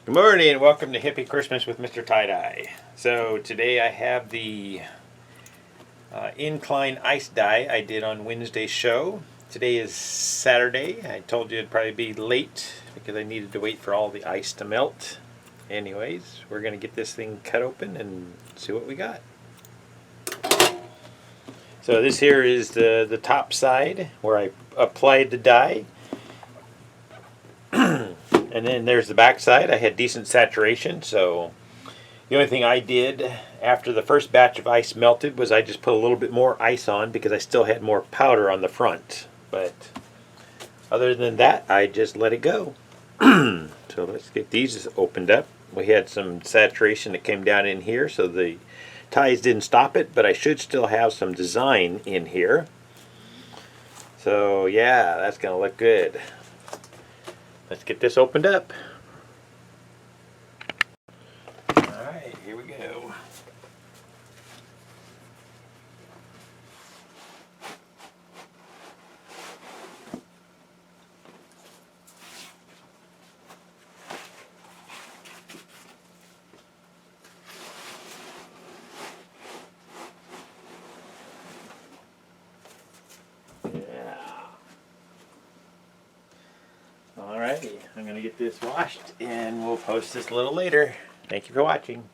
Good morning and welcome to Hippie Christmas with MrTieDye. So today I have the Incline ice dye I did on Wednesday's show. Today is Saturday. I told you it'd probably be late because I needed to wait for all the ice to melt. Anyways, we're going to get this thing cut open and see what we got. So this here is the top side where I applied the dye. And then there's the back side. I had decent saturation, so the only thing I did after the first batch of ice melted was I just put a little bit more ice on because I still had more powder on the front. But other than that, I just let it go. So let's get these opened up. We had some saturation that came down in here, so the ties didn't stop it, but I should still have some design in here. So yeah, that's going to look good. Let's get this opened up. Alright, here we go. Alrighty, I'm going to get this washed and we'll post this a little later. Thank you for watching.